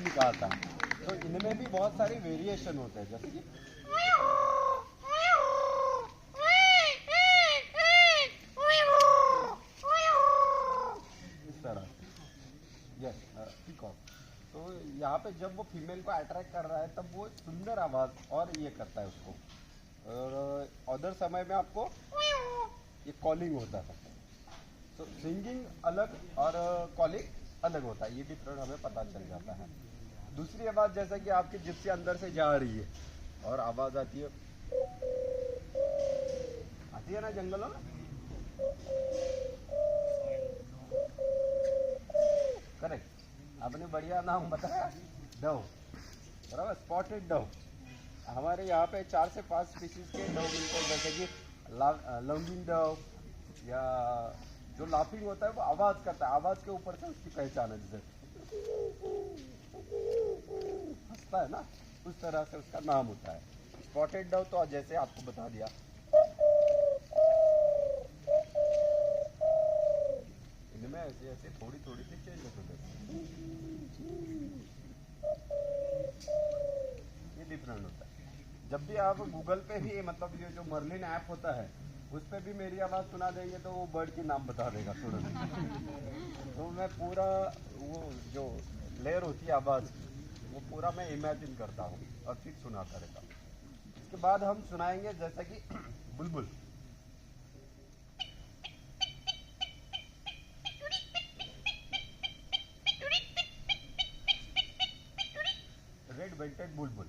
निकालता है। तो इनमें भी बहुत सारे वेरिएशन होते हैं, जैसे कि इस तरह यस पीकॉक। तो यहाँ पे जब वो फीमेल को अट्रैक्ट कर रहा है तब वो सुंदर आवाज़ और ये करता है उसको, और अदर समय में आपको ये कॉलिंग होता है। तो सिंगिंग अलग और कॉलिंग अलग होता है, ये डिफरेंट हमें पता चल जाता है। दूसरी आवाज़ जैसा कि आपकी जिप्सी अंदर से जा रही है और आवाज़ आती है ना जंगलों में, करेक्ट, आपने बढ़िया नाम बताया, डव, बराबर, स्पॉटेड डव। हमारे यहाँ पे 4 से 5 स्पीशीज के डव मिलते हैं, जैसे कि लॉन्गिंग डव, या जो लाफिंग होता है वो आवाज़ करता है, आवाज़ के ऊपर से उसकी पहचान है, जैसे हंसता है ना, उस तरह से उसका नाम होता है स्पॉटेड डव। तो जैसे आपको बता दिया, इनमें ऐसे ऐसे थोड़ी थोड़ी सी चेंजेस होते हैं, ये डिफरेंट होता है। जब भी आप गूगल पे भी, मतलब ये जो मर्लिन ऐप होता है उस पर भी मेरी आवाज़ सुना देंगे तो वो बर्ड के नाम बता देगा तुरंत। तो मैं पूरा वो जो लेयर होती है आवाज़, वो पूरा मैं इमेजिन करता हूँ और फिर सुनाता रहता हूँ। इसके बाद हम सुनाएंगे जैसा कि बुलबुल। रेड बेल्टेड बुलबुल,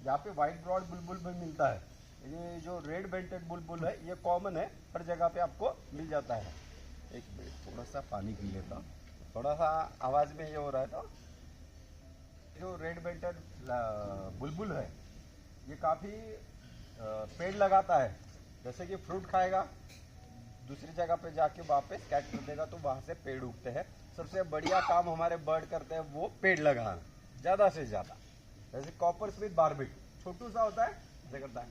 यहाँ पे व्हाइट ब्रॉड बुलबुल भी मिलता है। ये जो रेड बेल्टेड बुलबुल है ये कॉमन है, हर जगह पे आपको मिल जाता है। एक मिनट, थोड़ा सा पानी पी लेता हूँ, थोड़ा सा आवाज़ में ये हो रहा है। तो जो रेड बेल्टेड बुलबुल है ये काफ़ी पेड़ लगाता है, जैसे कि फ्रूट खाएगा, दूसरी जगह पे जाके वापस कैट कर देगा, तो वहाँ से पेड़ उगते हैं। सबसे बढ़िया काम हमारे बर्ड करते हैं वो पेड़ लगाना, ज़्यादा से ज़्यादा। जैसे कॉपर स्मिथ बार्बिट छोटू सा होता है, ऐसे करता है।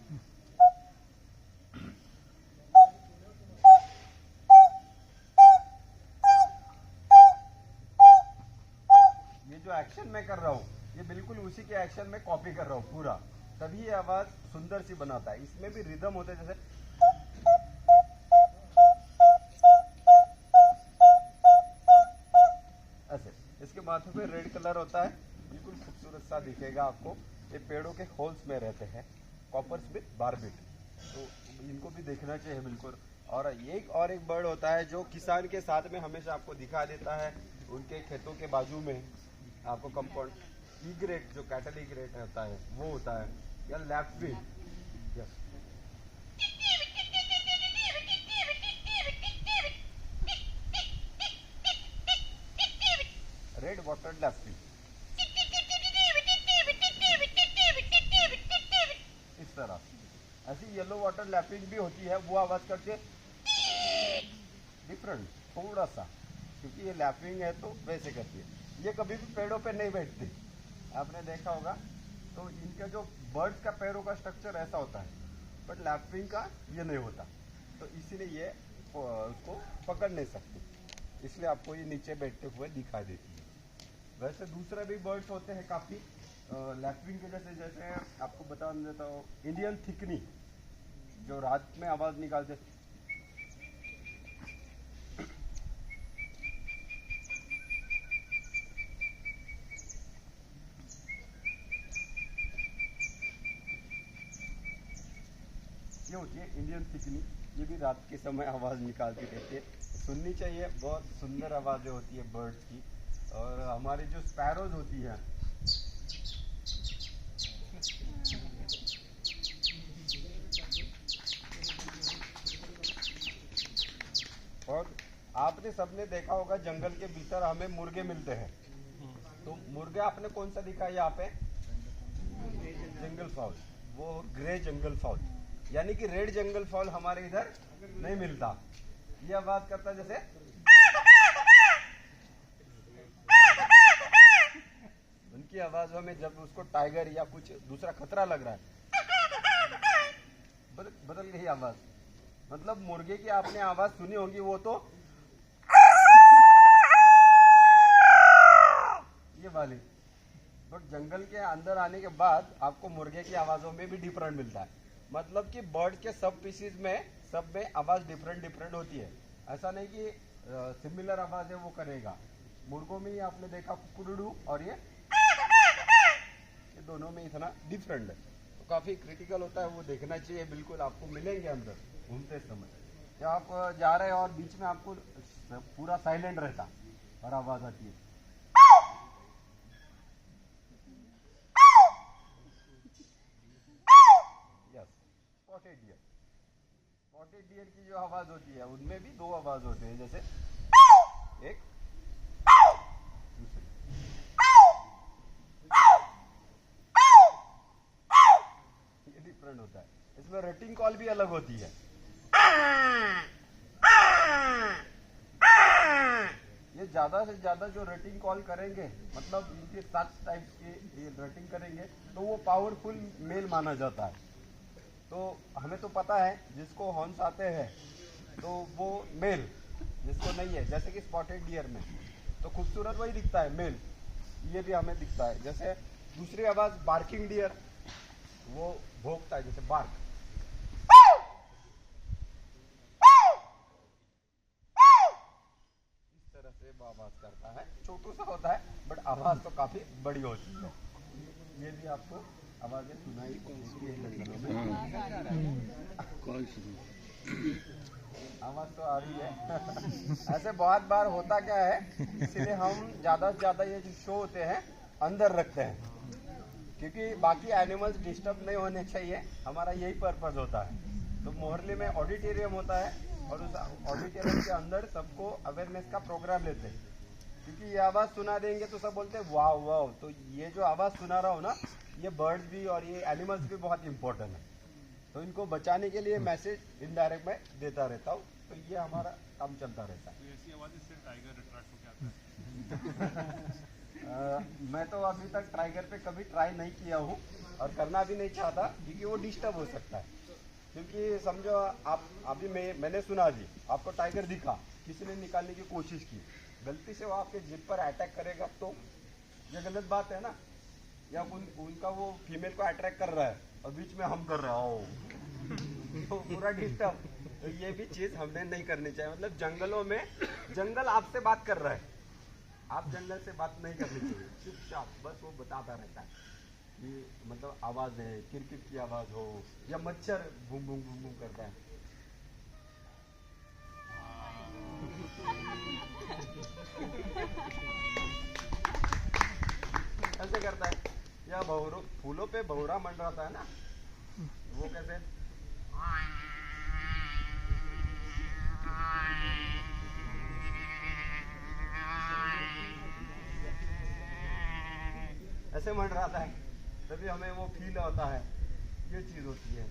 ये जो एक्शन मैं कर रहा हूँ ये बिल्कुल उसी के एक्शन में कॉपी कर रहा हूँ पूरा, तभी ये आवाज़ सुंदर सी बनाता है। इसमें भी रिदम होते हैं, जैसे ऐसे। इसके माथे पे रेड कलर होता है, बिल्कुल खूबसूरत सा दिखेगा आपको। ये पेड़ों के होल्स में रहते हैं, कॉपर स्मिथ बार्बिट, तो इनको भी देखना चाहिए बिल्कुल। और एक बर्ड होता है जो किसान के साथ में हमेशा आपको दिखा देता है, उनके खेतों के बाजू में आपको कंपाउंड ईग्रेट, जो कैटल ईग्रेट होता है वो होता है, या लैप्विंग, यस, रेड वाटर लैप्विंग, इस तरह। ऐसी येलो वाटर लैपिंग भी होती है, वो आवाज़ करके डिफरेंट थोड़ा सा, क्योंकि ये लैपिंग है तो वैसे करती है। ये कभी भी पेड़ों पे नहीं बैठती, आपने देखा होगा। तो इनके जो बर्ड्स का पैरों का स्ट्रक्चर ऐसा होता है, बट लैपिंग का ये नहीं होता, तो इसीलिए ये उसको पकड़ नहीं सकती, इसलिए आपको ये नीचे बैठते हुए दिखाई देती है। वैसे दूसरे भी बर्ड्स होते हैं काफ़ी लैपिंग के जैसे आपको बता देता हूँ, इंडियन थिकनी जो रात में आवाज़ निकालते, ये होती है इंडियन थिकनी, ये भी रात के समय आवाज़ निकालती रहती है, सुननी चाहिए, बहुत सुंदर आवाज़ें होती है बर्ड्स की। और हमारी जो स्पैरोज होती हैं, और आपने सबने देखा होगा जंगल के भीतर हमें मुर्गे मिलते हैं, तो मुर्गे आपने कौन सा दिखा है यहाँ पे, जंगल फाउल, वो ग्रे जंगल फाउल, यानी कि रेड जंगल फाउल हमारे इधर नहीं मिलता। ये आवाज करता है जैसे, उनकी आवाजों में जब उसको टाइगर या कुछ दूसरा खतरा लग रहा है, बदल गई आवाज। मतलब मुर्गे की आपने आवाज सुनी होगी, वो तो ये वाली, बट जंगल के अंदर आने के बाद आपको मुर्गे की आवाज़ों में भी डिफरेंट मिलता है। मतलब कि बर्ड के सब पीसीज में सब में आवाज़ डिफरेंट डिफरेंट होती है। ऐसा नहीं कि सिमिलर आवाज़ है वो करेगा। मुर्गों में ही आपने देखा कुकुडू और ये दोनों में इतना डिफरेंट है, तो काफ़ी क्रिटिकल होता है, वो देखना चाहिए। बिल्कुल आपको मिलेंगे अंदर घूमते समय, जब आप जा रहे हैं और बीच में आपको पूरा साइलेंट रहता और आवाज़ आती है। स्पॉटेड डियर, स्पॉटेड डियर की जो आवाज होती है उनमें भी दो आवाज होते हैं, जैसे एक दूसरी। ये डिफरेंट होता है। इसमें रटिंग कॉल भी अलग होती है। ये ज्यादा से ज्यादा जो रटिंग कॉल करेंगे, मतलब इनके 7 टाइप्स की रटिंग करेंगे, तो वो पावरफुल मेल माना जाता है। तो हमें तो पता है जिसको हॉर्न्स आते हैं तो वो मेल, जिसको नहीं है, जैसे कि स्पॉटेड डियर में तो खूबसूरत वही दिखता है मेल, ये भी हमें दिखता है। जैसे दूसरी आवाज़ बार्किंग डियर, वो भौंकता है, जैसे बार्क। इस तरह से वो आवाज़ करता है, छोटू सा होता है बट आवाज़ तो काफ़ी बड़ी होती है। ये भी आपको आवाज़ें सुनाई देती है जंगलों में। आवाज़ तो आ रही है। ऐसे बहुत बार होता क्या है, इसीलिए हम ज़्यादा से ज़्यादा ये जो शो होते हैं अंदर रखते हैं, क्योंकि बाकी एनिमल्स डिस्टर्ब नहीं होने चाहिए, हमारा यही पर्पज़ होता है। तो मोहल्ले में ऑडिटोरियम होता है और उस ऑडिटोरियम के अंदर सबको अवेयरनेस का प्रोग्राम लेते हैं, क्योंकि ये आवाज़ सुना देंगे तो सब बोलते हैं वाह वाह। तो ये जो आवाज़ सुना रहा हूँ ना, ये बर्ड्स भी और ये एनिमल्स भी बहुत इंपॉर्टेंट है, तो इनको बचाने के लिए मैसेज इनडायरेक्ट में देता रहता हूँ। तो ये हमारा काम चलता रहता है। तो ऐसी आवाज़ से टाइगर अट्रैक्ट होकर आता है। मैं तो अभी तक टाइगर पे कभी ट्राई नहीं किया हूँ और करना भी नहीं चाहता, क्योंकि वो डिस्टर्ब हो सकता है। क्योंकि समझो आप अभी मैंने सुना जी, आपको टाइगर दिखा, किसी ने निकालने की कोशिश की, गलती से वो आपके जिप पर अटैक करेगा तो ये गलत बात है ना। या उनका वो फीमेल को अट्रैक्ट कर रहा है और बीच में हम कर रहे हो तो पूरा डिस्टर्ब। तो ये भी चीज़ हमने नहीं करनी चाहिए। मतलब जंगलों में जंगल आपसे बात कर रहा है, आप जंगल से बात नहीं करनी चाहिए, चुपचाप बस वो बताता रहता है कि मतलब आवाज़ है, किरकिट की आवाज़ हो या मच्छर बूम बूम बूम बूम करता है। ऐसे करता है। या फूलों पे भौरा मंडराता है ना, वो कैसे ऐसे मंडराता है, तभी हमें वो फील होता है। ये चीज़ होती है।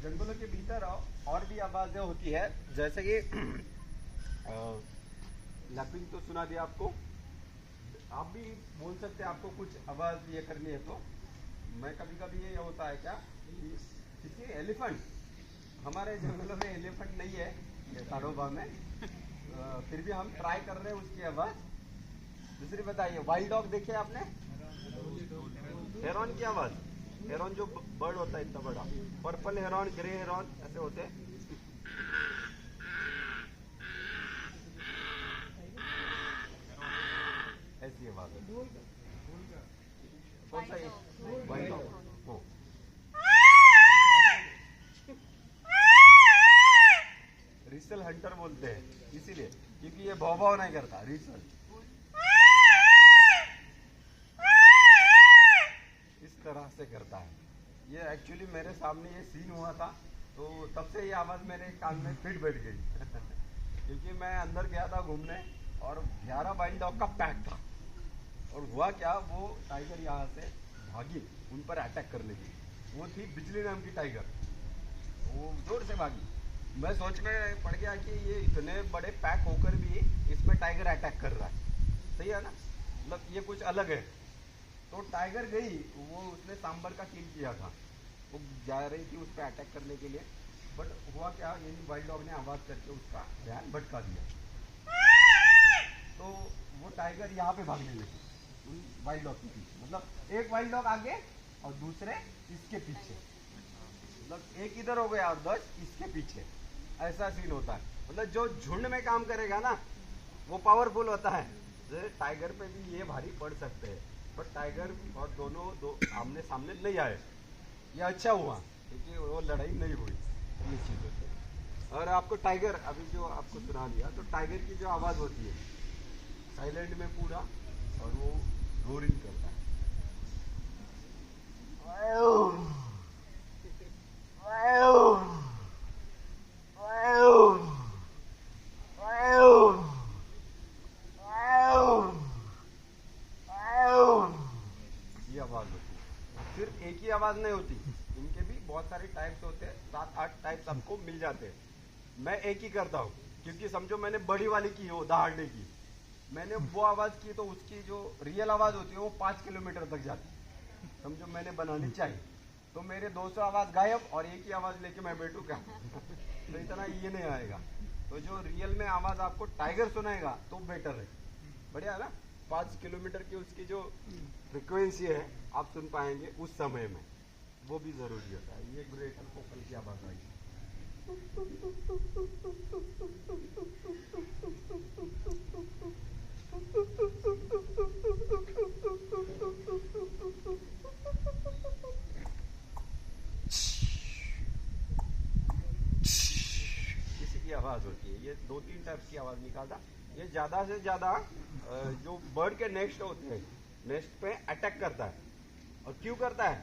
जंगलों के भीतर और भी आवाज़ें होती है, जैसे कि लैपिंग तो सुना दिया आपको, आप भी बोल सकते हैं आपको कुछ आवाज़ ये करनी है तो। मैं कभी कभी ये होता है क्या कि किसी एलिफेंट, हमारे जंगलों में एलिफेंट नहीं है ताडोबा में, फिर भी हम ट्राई कर रहे हैं उसकी आवाज़। दूसरी बताइए, वाइल्ड डॉग देखिए आपने, हेरॉन की आवाज़, हेरॉन जो बर्ड होता है इतना बड़ा, पर्पल हेरॉन, ग्रे हेरॉन ऐसे होते हैं। ऐसी आवाज़ है। कौन सा ये वाइल्ड डॉग हो, रिसल हंटर बोलते हैं, इसीलिए क्योंकि ये भाव भाव नहीं करता, रिसल इस तरह से करता है। ये एक्चुअली मेरे सामने ये सीन हुआ था, तो तब से ये आवाज़ मेरे कान में फिट बैठ गई क्योंकि मैं अंदर गया था घूमने और 11 वाइल्ड डॉग का पैक था, और हुआ क्या, वो टाइगर यहाँ से भागी उन पर अटैक करने की। वो थी बिजली नाम की टाइगर, वो जोर से भागी। मैं सोच में पड़ गया कि ये इतने बड़े पैक होकर भी इसमें टाइगर अटैक कर रहा है, सही है ना, मतलब ये कुछ अलग है। तो टाइगर गई, वो उसने सांबर का किल किया था, वो जा रही थी उस पर अटैक करने के लिए, बट हुआ क्या, यही वाइल्ड डॉग ने आवाज़ करके उसका ध्यान भटका दिया। तो वो टाइगर यहाँ पे भागने लगी, उन वाइल्ड डॉग के पीछे, मतलब एक वाइल्ड डॉग आगे और दूसरे इसके पीछे, मतलब एक इधर हो गया और 10 इसके पीछे, ऐसा सीन होता है। मतलब जो झुंड में काम करेगा ना वो पावरफुल होता है। जैसे टाइगर पे भी ये भारी पड़ सकते हैं, बट टाइगर और दोनों आमने सामने नहीं आए, ये अच्छा हुआ क्योंकि वो लड़ाई नहीं हुई निश्चित होती है। और आपको टाइगर अभी जो आपको सुना दिया, तो टाइगर की जो आवाज़ होती है साइलेंट में पूरा, और वो रोरिंग करता है। ये आवाज़ होती है। सिर्फ एक ही आवाज़ नहीं होती, इनके भी बहुत सारे टाइप्स होते हैं, 7-8 टाइप्स आपको मिल जाते हैं। मैं एक ही करता हूँ क्योंकि समझो मैंने बड़ी वाली की हो दहाड़ने की, मैंने वो आवाज़ की तो उसकी जो रियल आवाज़ होती है वो 5 किलोमीटर तक जाती है। समझो मैंने बनानी चाहिए, तो मेरे 200 आवाज़ गायब और एक ही आवाज़ लेके मैं बैठूँ क्या? तो इतना ये नहीं आएगा। तो जो रियल में आवाज़ आपको टाइगर सुनाएगा तो बेटर है, बढ़िया है ना। 5 किलोमीटर की उसकी जो फ्रिक्वेंसी है आप सुन पाएंगे उस समय में, वो भी ज़रूरी होता है। ये ग्रेटर फोकल की आवाज़ आई। किसी की आवाज़ होती है, ये 2-3 टाइप की आवाज़ निकालता। ये ज़्यादा से ज़्यादा जो बर्ड के नेस्ट होते हैं, नेस्ट पे अटैक करता है। और क्यों करता है?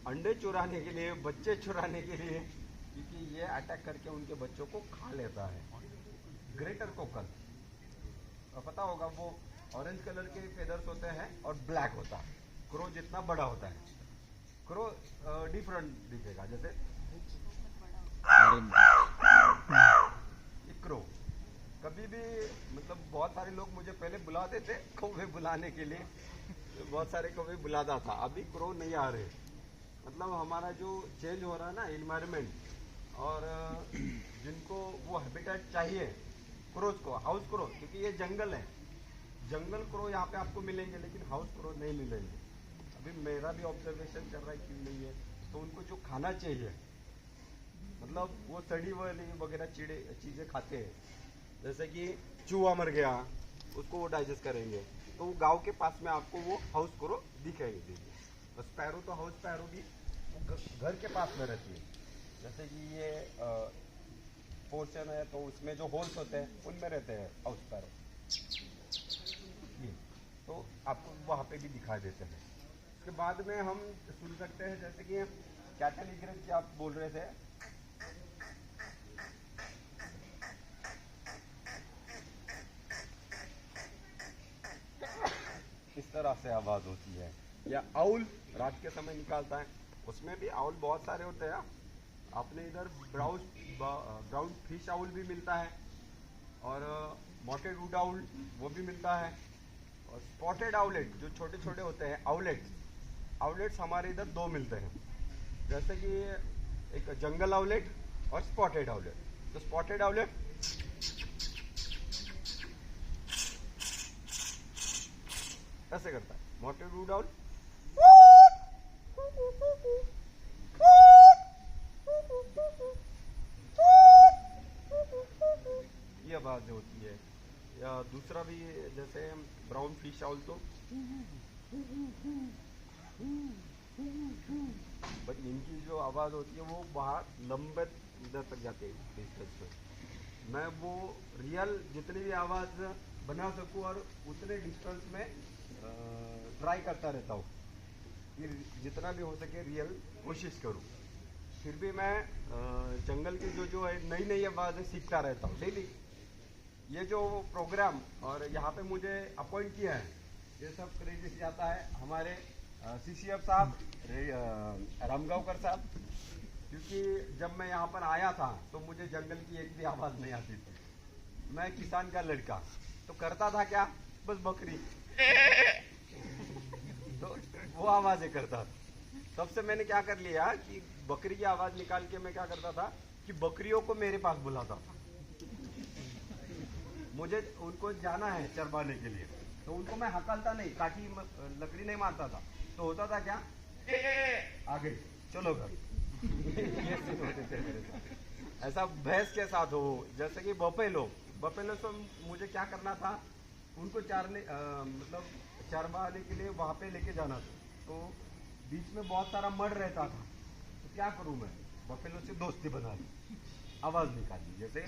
अंडे चुराने के लिए, बच्चे चुराने के लिए, क्योंकि ये अटैक करके उनके बच्चों को खा लेता है। ग्रेटर कोकल, और पता होगा वो ऑरेंज कलर के फेदर्स होते हैं और ब्लैक होता है। क्रो जितना बड़ा होता है, क्रो डिफरेंट दिखेगा। जैसे क्रो कभी भी, मतलब बहुत सारे लोग मुझे पहले बुलाते थे कौवे बुलाने के लिए, बहुत सारे कौवे बुलाता था, अभी क्रो नहीं आ रहे। मतलब हमारा जो चेंज हो रहा है ना एनवायरनमेंट, और जिनको वो हैबिटेट चाहिए क्रोज को, हाउस क्रो, क्योंकि ये जंगल है, जंगल क्रो यहाँ पे आपको मिलेंगे लेकिन हाउस क्रो नहीं मिलेंगे। अभी मेरा भी ऑब्जर्वेशन कर रहा है क्यों नहीं है। तो उनको जो खाना चाहिए, मतलब वो सड़ी वाली वगैरह चीज़ें खाते हैं, जैसे कि चूहा मर गया उसको वो डाइजेस्ट करेंगे, तो वो गांव के पास में आपको वो हाउस क्रो दिखाएगी। स्पैरो तो हाउस स्पैरो भी घर के पास में रहती है। जैसे कि ये पोर्शन है तो उसमें जो होल्स होते हैं उनमें रहते हैं हाउस स्पैरो, ये तो आपको वहाँ पे भी दिखाई देते हैं। उसके बाद में हम सुन सकते हैं जैसे कि कैटल इग्रेट की आप बोल रहे थे, इस तरह से आवाज़ होती है। या आउल रात के समय निकालता है, उसमें भी आउल बहुत सारे होते हैं। आपने इधर ब्राउन फिश आउल भी मिलता है, और मॉटेड वुड आउल वो भी मिलता है, और स्पॉटेड आउलेट जो छोटे छोटे होते हैं आउलेट्स हमारे इधर 2 मिलते हैं। जैसे कि एक जंगल आउलेट और स्पॉटेड आउलेट। तो स्पॉटेड आउलेट ऐसे करता है, मॉटेड वुड आउल ये आवाज़ होती है। या दूसरा भी जैसे ब्राउन फिश आउल तो, बट इनकी जो आवाज़ होती है वो बाहर लंबे इधर तक जाती है डिस्टेंस में। मैं वो रियल जितनी भी आवाज़ बना सकूं और उतने डिस्टेंस में ट्राई करता रहता हूँ कि जितना भी हो सके रियल कोशिश करूँ। फिर भी मैं जंगल की जो है नई नई आवाज़ें सीखता रहता हूँ डेली। ये जो प्रोग्राम और यहाँ पे मुझे अपॉइंट किया है, ये सब क्रेडिट जाता है हमारे CCF साहब, रामगांवकर साहब, क्योंकि जब मैं यहाँ पर आया था तो मुझे जंगल की एक भी आवाज़ नहीं आती थी। मैं किसान का लड़का, तो करता था क्या, बस बकरी तो वो आवाज़ें करता था। तब से मैंने क्या कर लिया कि बकरी की आवाज़ निकाल के मैं क्या करता था कि बकरियों को मेरे पास बुलाता था। मुझे उनको जाना है चरवाने के लिए, तो उनको मैं हकलता नहीं, काठी लकड़ी नहीं मारता था, तो होता था क्या, आगे चलो घर। ये सीन होते थे मेरे साथ। ऐसा भैंस के साथ हो, जैसे कि बफेलो से मुझे क्या करना था, उनको मतलब चरवाने के लिए वहां पे लेके जाना था, तो बीच में बहुत सारा मड रहता था, तो क्या करूं मैं, बफेलो से दोस्ती बना ली, आवाज निकाली, जैसे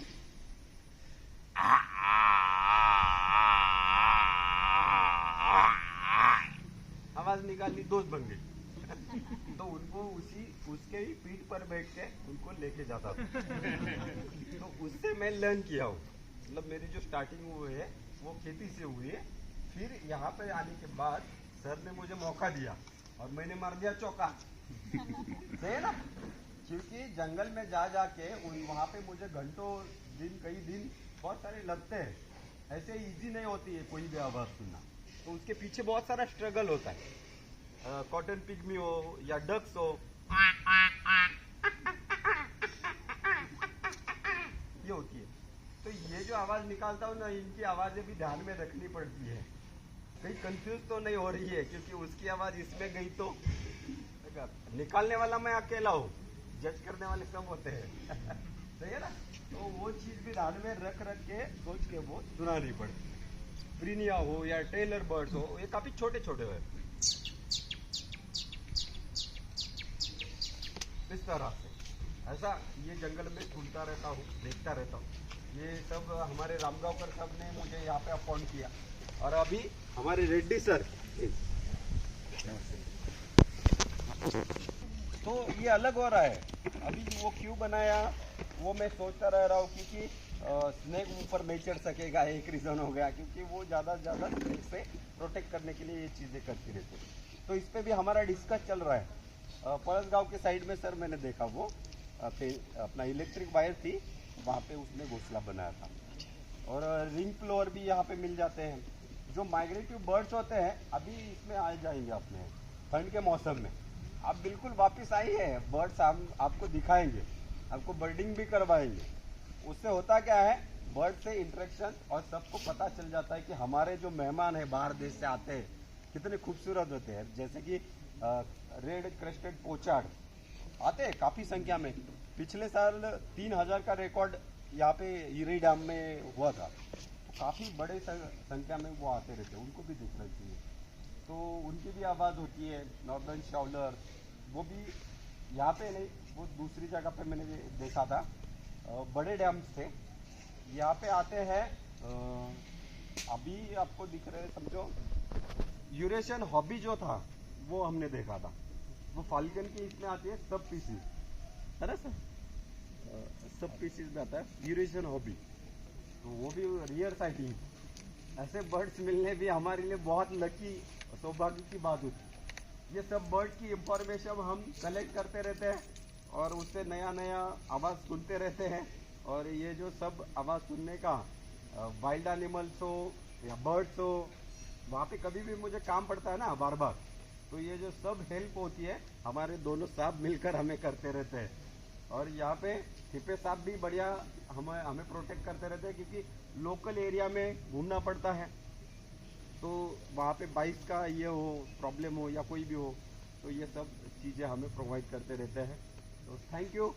आवाज निकाली, दोस्त बन गई। तो उनको उसके ही पीठ पर बैठ के उनको लेके जाता था। तो उससे मैं लर्न किया हूँ, मतलब मेरी जो स्टार्टिंग हुई है वो खेती से हुई है। फिर यहाँ पे आने के बाद सर ने मुझे मौका दिया और मैंने मार दिया चौका। सही है ना, क्योंकि जंगल में जा जाके वहाँ पे मुझे घंटों दिन, कई दिन बहुत सारे लगते हैं। ऐसे इजी नहीं होती है कोई भी आवाज सुनना, तो उसके पीछे बहुत सारा स्ट्रगल होता है। कॉटन पिग्मी हो या डक्स हो, ये होती है। तो ये जो आवाज निकालता हूँ ना, इनकी आवाजें भी ध्यान में रखनी पड़ती है, कहीं कंफ्यूज तो नहीं हो रही है, क्योंकि उसकी आवाज इसमें गई तो निकालने वाला मैं अकेला हूँ, जज करने वाले सब होते हैं। सही है ना, तो वो चीज भी ध्यान में रख के सोच के वो सुनानी पड़ती। प्रीनिया हो या टेलर बर्ड्स हो, ये काफी छोटे छोटे हो, इस तरह से। ऐसा ये जंगल में सुनता रहता हूँ, देखता रहता हूँ। ये सब हमारे रामगांवकर साहब ने मुझे यहाँ पे अपॉइंट किया, और अभी हमारे रेड्डी सर, तो ये अलग हो रहा है। अभी वो क्यों बनाया वो मैं सोचता रह रहा हूँ, क्योंकि स्नेक ऊपर नहीं चढ़ सकेगा, एक रीज़न हो गया, क्योंकि वो ज़्यादा से ज़्यादा स्नेक से प्रोटेक्ट करने के लिए ये चीज़ें करती रहती है। तो इस पर भी हमारा डिस्कस चल रहा है। पड़सगांव के साइड में सर मैंने देखा, वो अपना इलेक्ट्रिक वायर थी, वहाँ पे उसने घोंसला बनाया था। और रिंग फ्लोर भी यहाँ पे मिल जाते हैं। जो माइग्रेटिव बर्ड्स होते हैं अभी इसमें आ जाएंगे अपने ठंड के मौसम में। आप बिल्कुल वापस आई है, बर्ड्स हम आपको दिखाएंगे, आपको बर्डिंग भी करवाएंगे। उससे होता क्या है, बर्ड से इंटरेक्शन, और सबको पता चल जाता है कि हमारे जो मेहमान हैं बाहर देश से आते हैं कितने खूबसूरत होते हैं। जैसे कि रेड क्रेस्टेड पोचार्ड आते हैं काफ़ी संख्या में। पिछले साल 3000 का रिकॉर्ड यहाँ पे ईरी डैम में हुआ था, तो काफ़ी बड़े संख्या में वो आते रहते हैं, उनको भी देखना चाहिए। तो उनकी भी आवाज़ होती है। नॉर्दर्न शाउलर, वो भी यहाँ पे नहीं, वो दूसरी जगह पे मैंने देखा था, बड़े डैम्स थे, यहाँ पे आते हैं। अभी आपको दिख रहे हैं, समझो यूरेशियन हॉबी जो था वो हमने देखा था, वो फाल्कन की इसमें आती है, सब पीसीज है ना सर, सब पीसीज में आता है यूरेशियन हॉबी, तो वो भी रियर साइटिंग। ऐसे बर्ड्स मिलने भी हमारे लिए बहुत लकी, सौभाग्य की बात होती। ये सब बर्ड्स की इंफॉर्मेशन हम कलेक्ट करते रहते हैं और उससे नया नया आवाज़ सुनते रहते हैं। और ये जो सब आवाज़ सुनने का, वाइल्ड एनिमल्स हो या बर्ड्स हो, वहाँ पे कभी भी मुझे काम पड़ता है ना बार बार, तो ये जो सब हेल्प होती है हमारे दोनों साहब मिलकर हमें करते रहते हैं। और यहाँ पे हिपे साहब भी बढ़िया हमें प्रोटेक्ट करते रहते हैं, क्योंकि लोकल एरिया में घूमना पड़ता है, तो वहाँ पे बाइक का ये हो, प्रॉब्लम हो या कोई भी हो, तो ये सब चीज़ें हमें प्रोवाइड करते रहते हैं। तो थैंक यू।